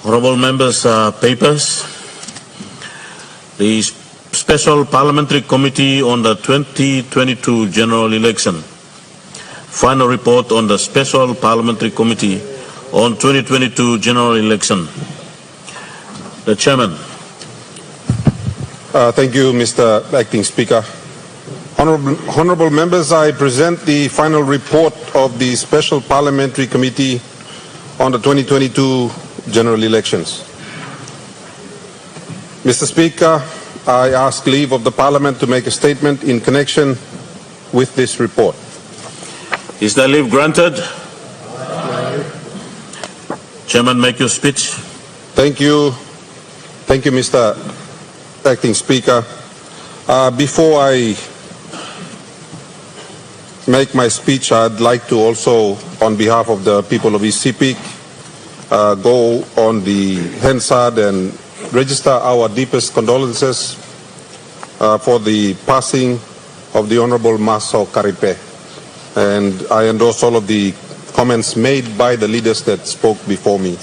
Honourable members, papers. The Special Parliamentary Committee on the 2022 General Election. Final report on the Special Parliamentary Committee on 2022 General Election. The Chairman. Thank you, Mr. Acting Speaker. Honourable members, I present the final report of the Special Parliamentary Committee on the 2022 General Elections. Mr. Speaker, I ask leave of the Parliament to make a statement in connection with this report. Is the leave granted? Chairman, make your speech. Thank you. Thank you, Mr. Acting Speaker. Before I make my speech, I'd like to also, on behalf of the people of East Sepik, go on the Hansard and register our deepest condolences for the passing of the Honourable Maso Karipe. And I endorse all of the comments made by the leaders that spoke before me.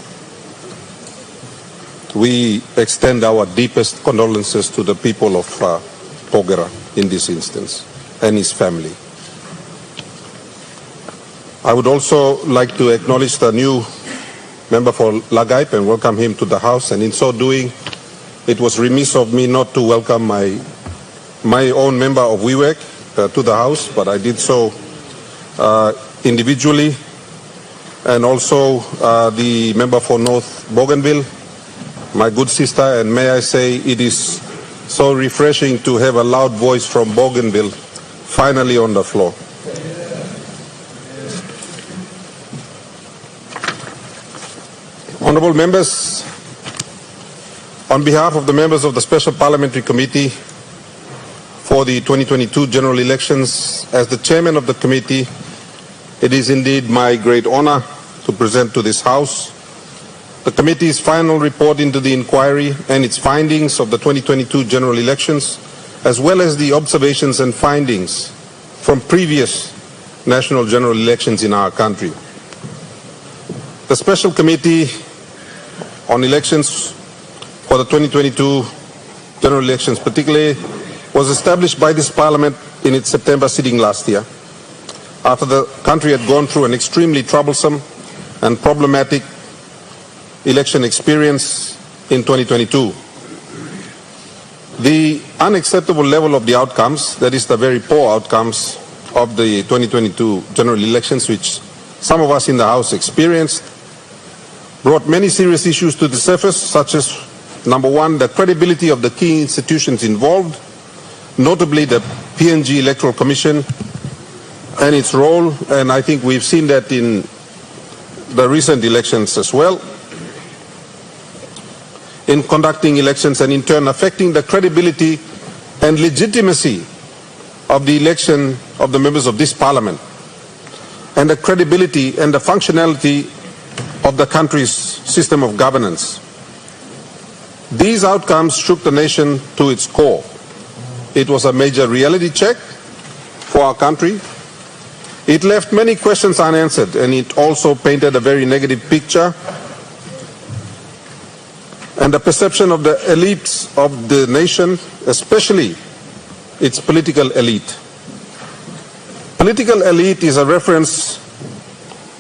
We extend our deepest condolences to the people of Pogera in this instance and his family. I would also like to acknowledge the new member for Lagaip and welcome him to the House, and in so doing it was remiss of me not to welcome my own member of WIWEC to the House, but I did so individually, and also the member for North Bougainville, my good sister, and may I say it is so refreshing to have a loud voice from Bougainville finally on the floor. Honourable members, on behalf of the members of the Special Parliamentary Committee for the 2022 General Elections, as the Chairman of the Committee, it is indeed my great honour to present to this House the Committee's final report into the inquiry and its findings of the 2022 General Elections, as well as the observations and findings from previous national general elections in our country. The Special Committee on Elections for the 2022 General Elections particularly was established by this Parliament in its September sitting last year, after the country had gone through an extremely troublesome and problematic election experience in 2022. The unacceptable level of the outcomes, that is the very poor outcomes of the 2022 general elections, which some of us in the House experienced, brought many serious issues to the surface, such as, number one, the credibility of the key institutions involved, notably the PNG Electoral Commission and its role, and I think we've seen that in the recent elections as well, in conducting elections and in turn affecting the credibility and legitimacy of the election of the members of this Parliament and the credibility and the functionality of the country's system of governance. These outcomes shook the nation to its core. It was a major reality check for our country. It left many questions unanswered, and it also painted a very negative picture and the perception of the elites of the nation, especially its political elite. Political elite is a reference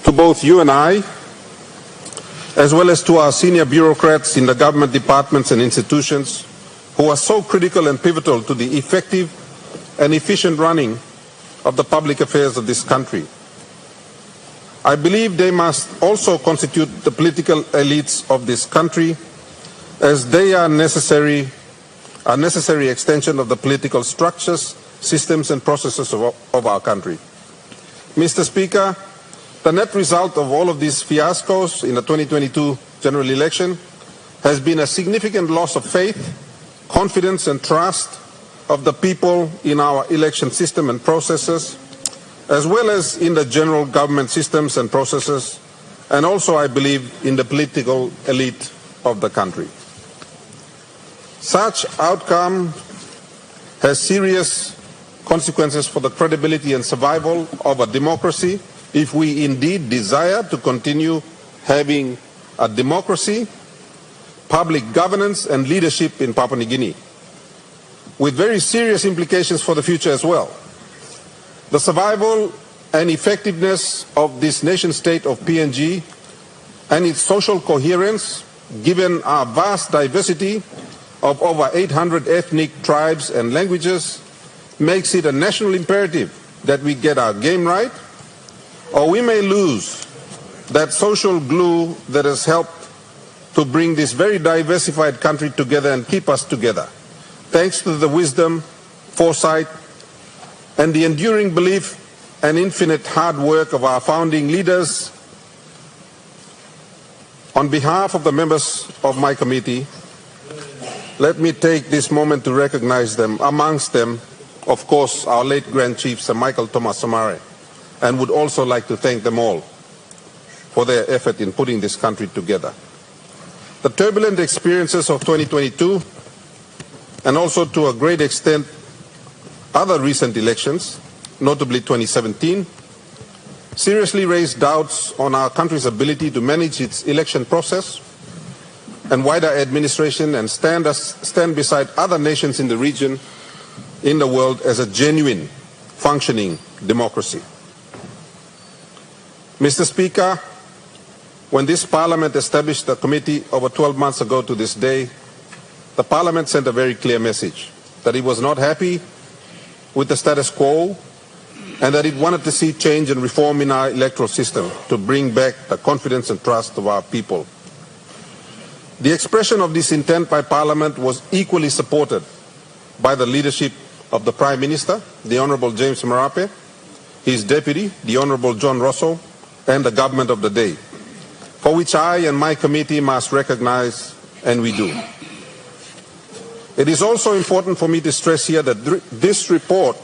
to both you and I, as well as to our senior bureaucrats in the government departments and institutions who are so critical and pivotal to the effective and efficient running of the public affairs of this country. I believe they must also constitute the political elites of this country, as they are a necessary extension of the political structures, systems and processes of our country. Mr. Speaker, the net result of all of these fiascos in the 2022 general election has been a significant loss of faith, confidence and trust of the people in our election system and processes, as well as in the general government systems and processes, and also, I believe, in the political elite of the country. Such outcome has serious consequences for the credibility and survival of a democracy if we indeed desire to continue having a democracy public governance and leadership in Papua New Guinea, with very serious implications for the future as well. The survival and effectiveness of this nation-state of PNG and its social coherence, given our vast diversity of over 800 ethnic tribes and languages, makes it a national imperative that we get our game right, or we may lose that social glue that has helped to bring this very diversified country together and keep us together, thanks to the wisdom, foresight, and the enduring belief and infinite hard work of our founding leaders. On behalf of the members of my committee, let me take this moment to recognize them. Amongst them, of course, our late Grand Chief, Sir Michael Thomas Somare, and would also like to thank them all for their effort in putting this country together. The turbulent experiences of 2022, and also to a great extent other recent elections, notably 2017, seriously raised doubts on our country's ability to manage its election process and wider administration and stand beside other nations in the region, in the world, as a genuine, functioning democracy. Mr. Speaker, when this Parliament established the committee over 12 months ago to this day, the Parliament sent a very clear message that it was not happy with the status quo and that it wanted to see change and reform in our electoral system to bring back the confidence and trust of our people. The expression of this intent by Parliament was equally supported by the leadership of the Prime Minister, the Honourable James Marape, his Deputy, the Honourable John Rosso, and the government of the day, for which I and my committee must recognise, and we do. It is also important for me to stress here that this report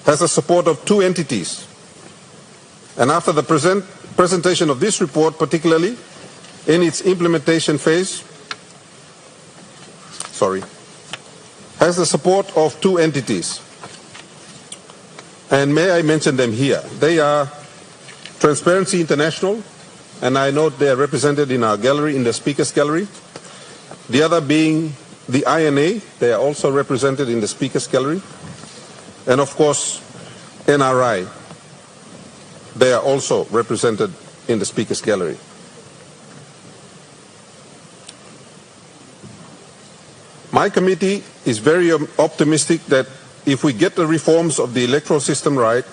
has the support of two entities. And after the presentation of this report, particularly in its implementation phase, has the support of two entities. And may I mention them here? They are Transparency International, and I note they are represented in our gallery, in the Speakers Gallery. The other being the INA, they are also represented in the Speakers Gallery. And of course, NRI, they are also represented in the Speakers Gallery. My committee is very optimistic that if we get the reforms of the electoral system right,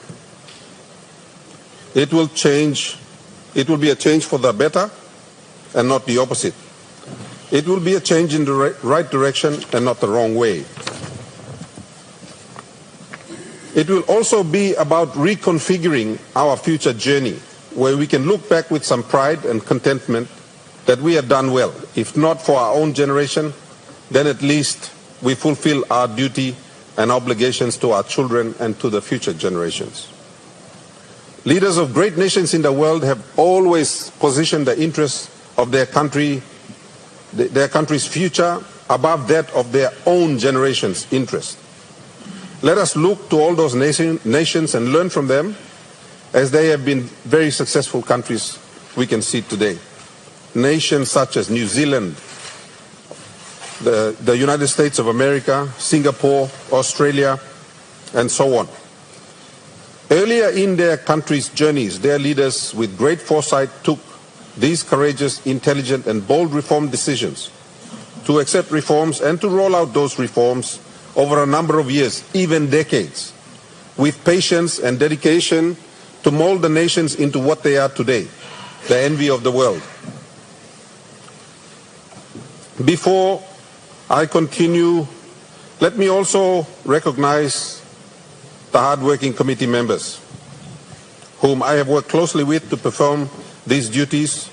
it will be a change for the better and not the opposite. It will be a change in the right direction and not the wrong way. It will also be about reconfiguring our future journey, where we can look back with some pride and contentment that we have done well. If not for our own generation, then at least we fulfill our duty and obligations to our children and to the future generations. Leaders of great nations in the world have always positioned the interests of their country's future above that of their own generation's interest. Let us look to all those nations and learn from them, as they have been very successful countries we can see today. Nations such as New Zealand, the United States of America, Singapore, Australia, and so on. Earlier in their countries' journeys, their leaders with great foresight took these courageous, intelligent, and bold reform decisions to accept reforms and to roll out those reforms over a number of years, even decades, with patience and dedication to mold the nations into what they are today, the envy of the world. Before I continue, let me also recognize the hard-working committee members, whom I have worked closely with to perform these duties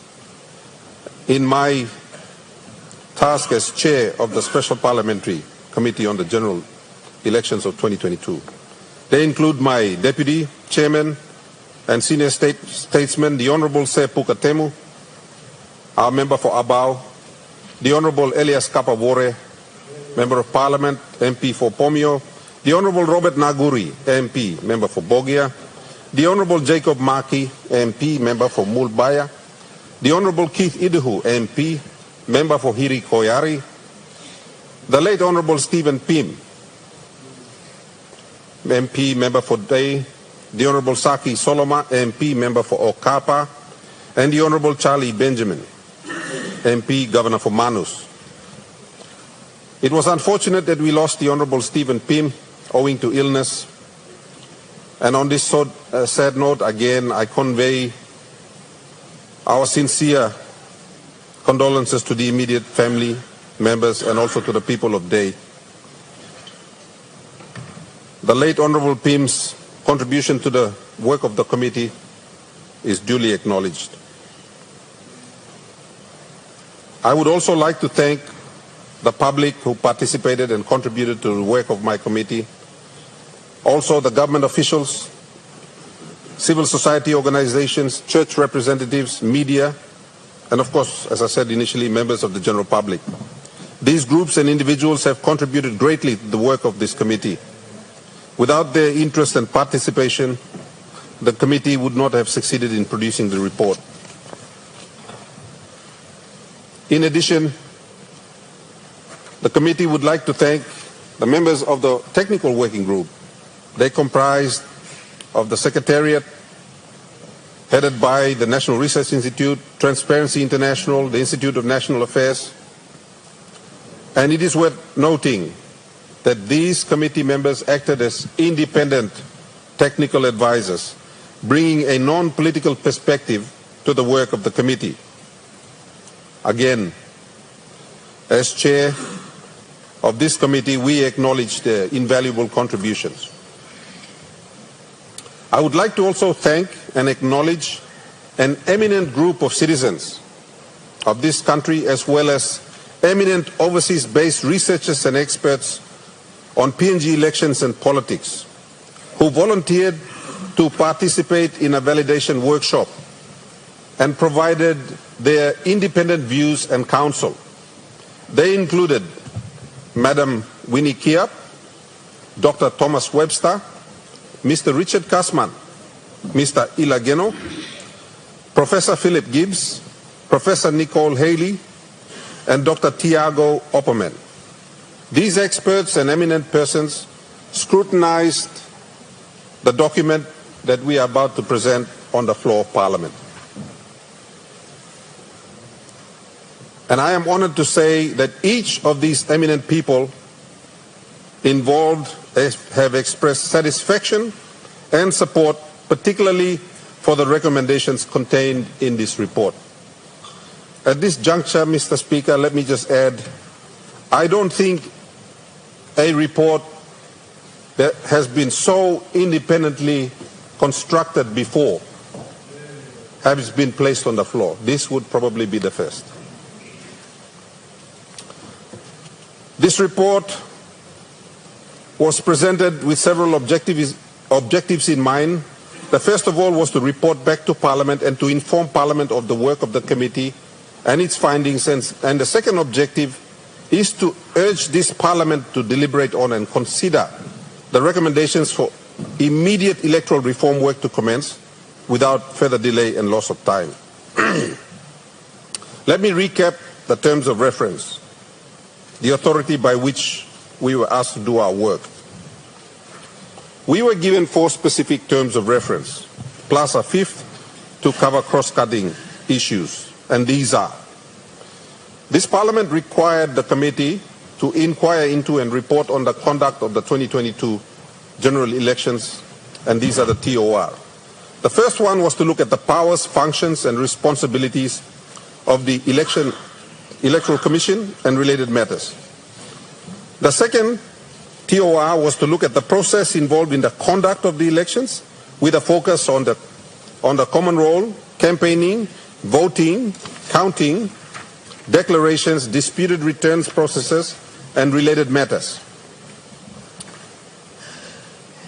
in my task as chair of the Special Parliamentary Committee on the General Elections of 2022. They include my Deputy Chairman and Senior Statesman, the Honourable Sir Pukatemu, our Member for Abao, the Honourable Elias Kapawore, Member of Parliament, MP for Pomio, the Honourable Robert Naguri, MP, Member for Bogia, the Honourable Jacob Maki, MP, Member for Mulbaya, the Honourable Keith Idahu, MP, Member for Hiri Koyari, the late Honourable Stephen Pim, MP, Member for Day, the Honourable Saki Soloma, MP, Member for Okapa, and the Honourable Charlie Benjamin, MP, Governor for Manus. It was unfortunate that we lost the Honourable Stephen Pim owing to illness. And on this sad note, again, I convey our sincere condolences to the immediate family members and also to the people of Day. The late Honourable Pim's contribution to the work of the committee is duly acknowledged. I would also like to thank the public who participated and contributed to the work of my committee, also the government officials, civil society organizations, church representatives, media, and of course, as I said initially, members of the general public. These groups and individuals have contributed greatly to the work of this committee. Without their interest and participation, the committee would not have succeeded in producing the report. In addition, the committee would like to thank the members of the technical working group. They comprised of the Secretariat, headed by the National Research Institute, Transparency International, the Institute of National Affairs. And it is worth noting that these committee members acted as independent technical advisors, bringing a non-political perspective to the work of the committee. Again, as chair of this committee, we acknowledge their invaluable contributions. I would like to also thank and acknowledge an eminent group of citizens of this country, as well as eminent overseas-based researchers and experts on PNG elections and politics, who volunteered to participate in a validation workshop and provided their independent views and counsel. They included Madam Winnie Kiap, Dr. Thomas Webster, Mr. Richard Kasman, Mr. Ilageno, Professor Philip Gibbs, Professor Nicole Haley, and Dr. Tiago Opperman. These experts and eminent persons scrutinized the document that we are about to present on the floor of Parliament. And I am honored to say that each of these eminent people involved have expressed satisfaction and support, particularly for the recommendations contained in this report. At this juncture, Mr. Speaker, let me just add, I don't think a report that has been so independently constructed before has been placed on the floor. This would probably be the first. This report was presented with several objectives in mind. The first of all was to report back to Parliament and to inform Parliament of the work of the committee and its findings. And the second objective is to urge this Parliament to deliberate on and consider the recommendations for immediate electoral reform work to commence without further delay and loss of time. Let me recap the terms of reference, the authority by which we were asked to do our work. We were given 4 specific terms of reference, plus a 5th to cover cross-cutting issues, and these are: this Parliament required the committee to inquire into and report on the conduct of the 2022 general elections, and these are the TOR. The first one was to look at the powers, functions, and responsibilities of the Electoral Commission and related matters. The second TOR was to look at the process involved in the conduct of the elections, with a focus on the common role, campaigning, voting, counting, declarations, disputed returns processes, and related matters.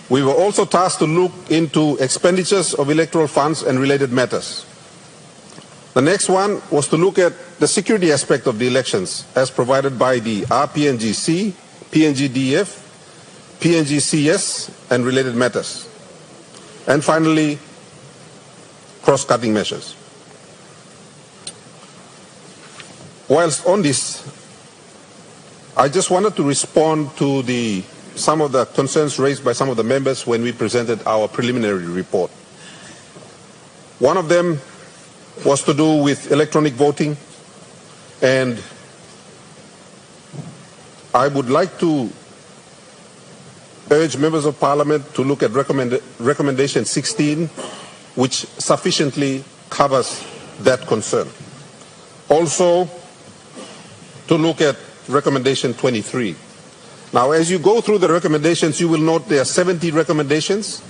We were also tasked to look into expenditures of electoral funds and related matters. The next one was to look at the security aspect of the elections as provided by the RPNGC, PNGDF, PNGCS, and related matters. And finally, cross-cutting measures. Whilst on this, I just wanted to respond to some of the concerns raised by some of the members when we presented our preliminary report. One of them was to do with electronic voting, and I would like to urge members of Parliament to look at recommendation 16, which sufficiently covers that concern. Also, to look at recommendation 23. Now, as you go through the recommendations, you will note there are 70 recommendations.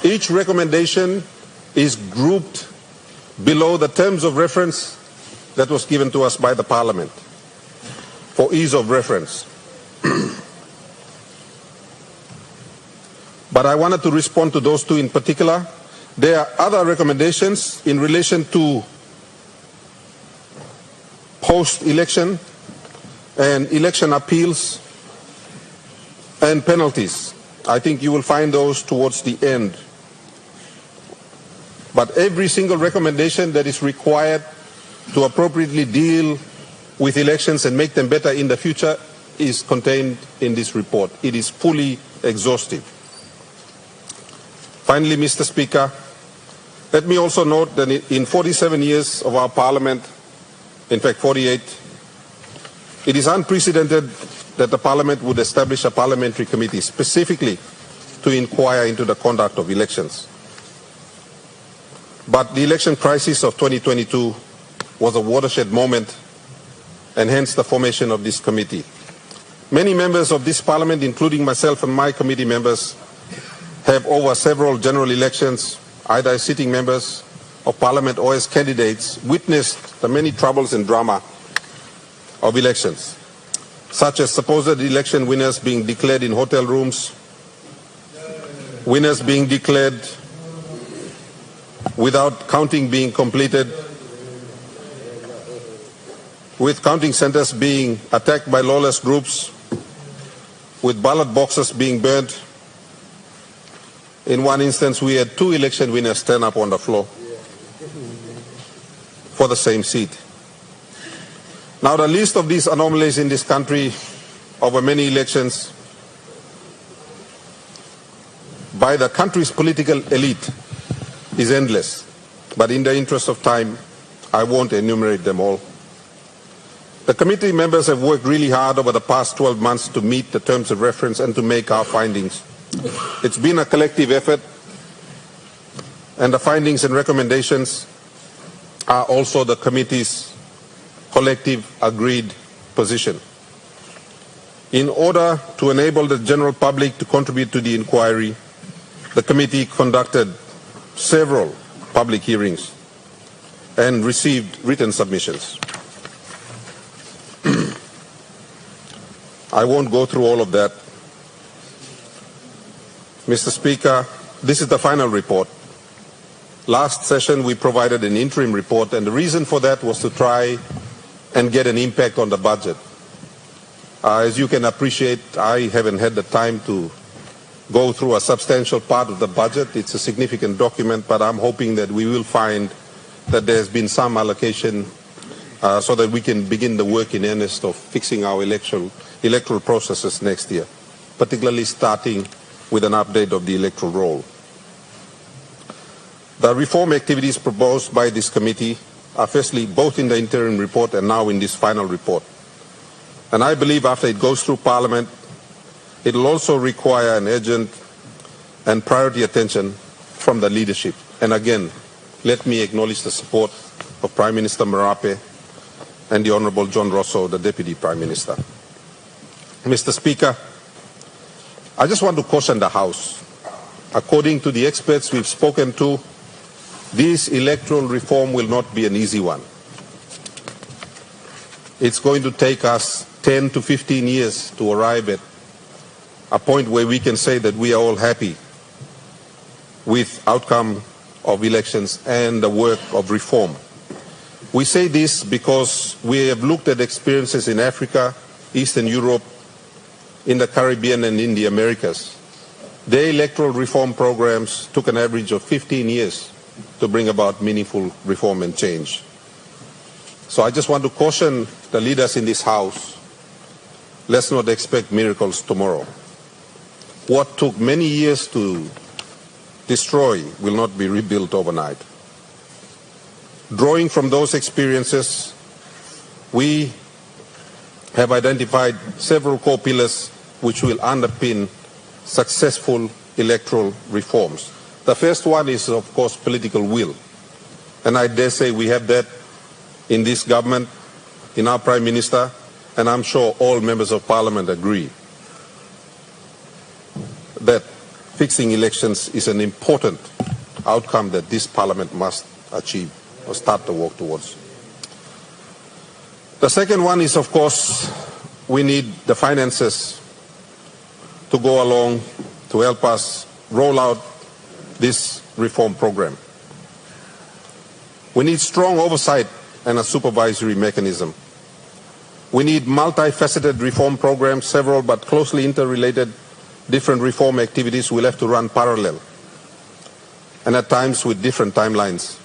Each recommendation is grouped below the terms of reference that was given to us by the Parliament for ease of reference. But I wanted to respond to those two in particular. There are other recommendations in relation to post-election and election appeals and penalties. I think you will find those towards the end. But every single recommendation that is required to appropriately deal with elections and make them better in the future is contained in this report. It is fully exhaustive. Finally, Mr. Speaker, let me also note that in 47 years of our Parliament, in fact 48, it is unprecedented that the Parliament would establish a parliamentary committee specifically to inquire into the conduct of elections. But the election crisis of 2022 was a watershed moment, and hence the formation of this committee. Many members of this Parliament, including myself and my committee members, have over several general elections, either as sitting members of Parliament or as candidates, witnessed the many troubles and drama of elections, such as supposed election winners being declared in hotel rooms, winners being declared without counting being completed, with counting centers being attacked by lawless groups, with ballot boxes being burnt. In one instance, we had 2 election winners stand up on the floor for the same seat. Now, the list of these anomalies in this country over many elections by the country's political elite is endless. But in the interest of time, I won't enumerate them all. The committee members have worked really hard over the past 12 months to meet the terms of reference and to make our findings. It's been a collective effort, and the findings and recommendations are also the committee's collective agreed position. In order to enable the general public to contribute to the inquiry, the committee conducted several public hearings and received written submissions. I won't go through all of that. Mr. Speaker, this is the final report. Last session we provided an interim report, and the reason for that was to try and get an impact on the budget. As you can appreciate, I haven't had the time to go through a substantial part of the budget. It's a significant document, but I'm hoping that we will find that there's been some allocation so that we can begin the work in earnest of fixing our electoral processes next year, particularly starting with an update of the electoral roll. The reform activities proposed by this committee are firstly both in the interim report and now in this final report. And I believe after it goes through Parliament, it will also require an urgent and priority attention from the leadership. And again, let me acknowledge the support of Prime Minister Marape and the Honourable John Rosso, the Deputy Prime Minister. Mr. Speaker, I just want to caution the House. According to the experts we've spoken to, this electoral reform will not be an easy one. It's going to take us 10 to 15 years to arrive at a point where we can say that we are all happy with outcome of elections and the work of reform. We say this because we have looked at experiences in Africa, Eastern Europe, in the Caribbean and in the Americas. Their electoral reform programs took an average of 15 years to bring about meaningful reform and change. So I just want to caution the leaders in this House, let's not expect miracles tomorrow. What took many years to destroy will not be rebuilt overnight. Drawing from those experiences, we have identified several core pillars which will underpin successful electoral reforms. The first one is, of course, political will. And I dare say we have that in this government, in our Prime Minister, and I'm sure all members of Parliament agree that fixing elections is an important outcome that this Parliament must achieve or start to work towards. The second one is, of course, we need the finances to go along to help us roll out this reform program. We need strong oversight and a supervisory mechanism. We need multifaceted reform programs, several but closely interrelated different reform activities will have to run parallel and at times with different timelines.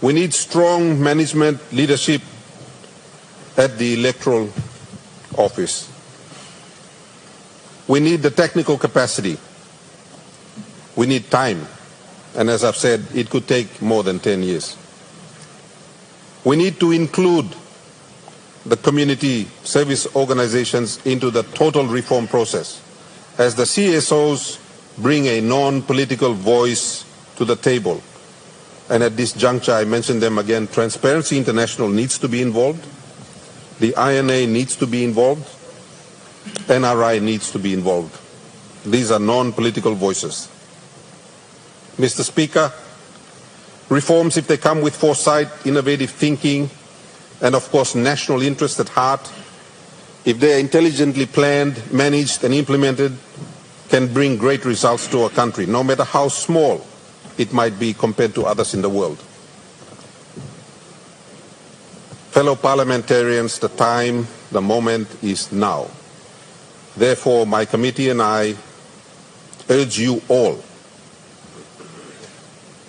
We need strong management leadership at the electoral office. We need the technical capacity. We need time. And as I've said, it could take more than 10 years. We need to include the community service organizations into the total reform process, as the CSOs bring a non-political voice to the table. And at this juncture, I mention them again, Transparency International needs to be involved, the INA needs to be involved, NRI needs to be involved. These are non-political voices. Mr. Speaker, reforms, if they come with foresight, innovative thinking, and of course national interest at heart, if they are intelligently planned, managed and implemented, can bring great results to our country, no matter how small it might be compared to others in the world. Fellow parliamentarians, the time, the moment is now. Therefore, my committee and I urge you all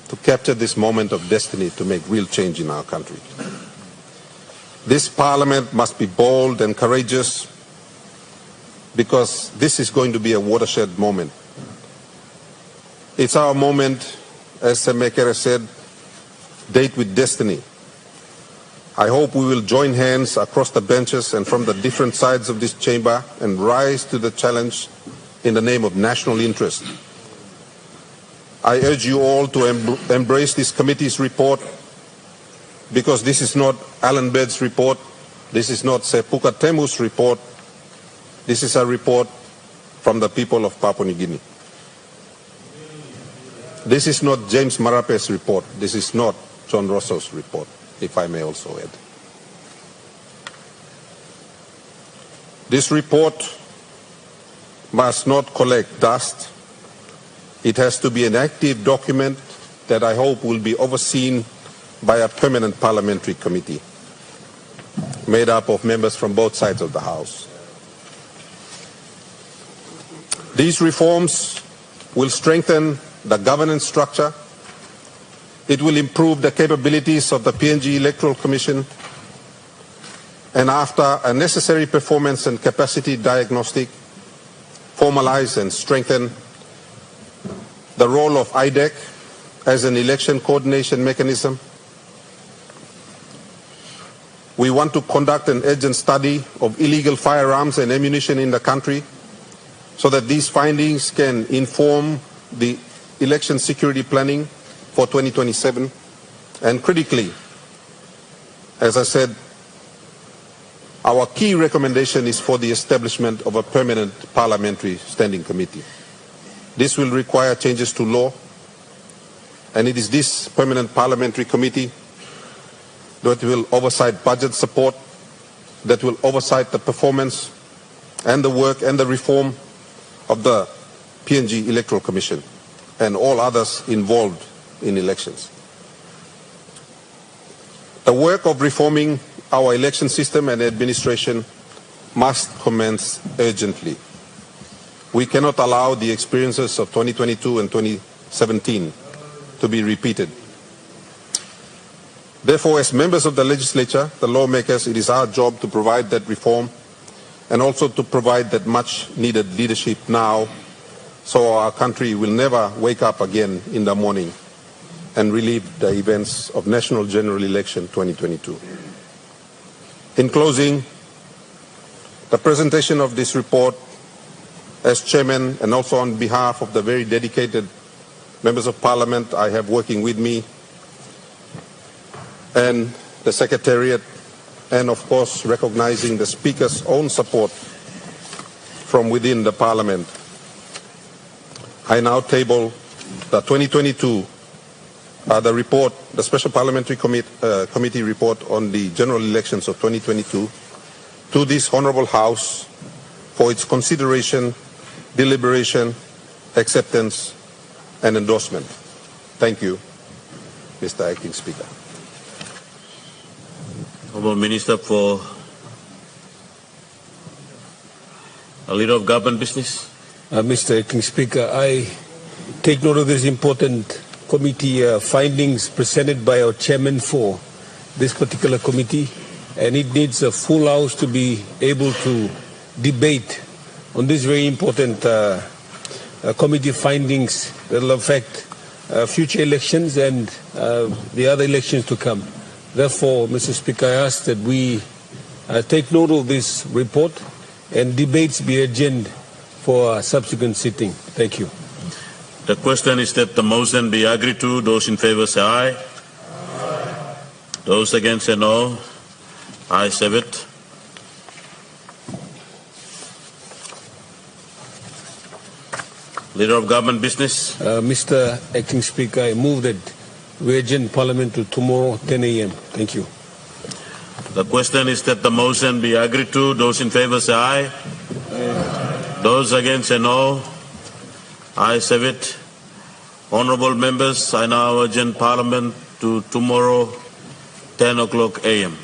to capture this moment of destiny to make real change in our country. This Parliament must be bold and courageous because this is going to be a watershed moment. It's our moment, as Semekere said, date with destiny. I hope we will join hands across the benches and from the different sides of this chamber and rise to the challenge in the name of national interest. I urge you all to embrace this committee's report, because this is not Alan Bedd's report, this is not Sepuka Temu's report, this is a report from the people of Papua New Guinea. This is not James Marape's report, this is not John Rosso's report, if I may also add. This report must not collect dust. It has to be an active document that I hope will be overseen by a permanent parliamentary committee made up of members from both sides of the House. These reforms will strengthen the governance structure. It will improve the capabilities of the PNG Electoral Commission, and after a necessary performance and capacity diagnostic, formalize and strengthen the role of IDEC as an election coordination mechanism. We want to conduct an urgent study of illegal firearms and ammunition in the country so that these findings can inform the election security planning for 2027. And critically, as I said, our key recommendation is for the establishment of a permanent parliamentary standing committee. This will require changes to law, and it is this permanent parliamentary committee that will oversight budget support, that will oversight the performance and the work and the reform of the PNG Electoral Commission and all others involved in elections. The work of reforming our election system and administration must commence urgently. We cannot allow the experiences of 2022 and 2017 to be repeated. Therefore, as members of the legislature, the lawmakers, it is our job to provide that reform and also to provide that much needed leadership now, so our country will never wake up again in the morning and relive the events of National General Election 2022. In closing, the presentation of this report as chairman and also on behalf of the very dedicated members of parliament I have working with me and the secretariat, and of course recognizing the speaker's own support from within the parliament, I now table the 2022 the report, the Special Parliamentary Committee report on the general elections of 2022 to this Honourable House for its consideration, deliberation, acceptance and endorsement. Thank you, Mr. Acting Speaker. Honourable Minister for a Leader of Government Business. Mr. Acting Speaker, I take note of this important committee findings presented by our chairman for this particular committee, and it needs a full house to be able to debate on this very important committee findings that will affect future elections and the other elections to come. Therefore, Mr. Speaker, I ask that we take note of this report and debates be adjourned for a subsequent sitting. Thank you. The question is that the motion be agreed to. Those in favor say aye. Aye. Those against say no. Ayes have it. Leader of Government Business. Mr. Acting Speaker, I move that we adjourn Parliament to tomorrow 10 a.m. Thank you. The question is that the motion be agreed to. Those in favor say aye. Aye. Those against say no. Ayes have it. Honourable members, I now adjourn Parliament to tomorrow 10 o'clock a.m.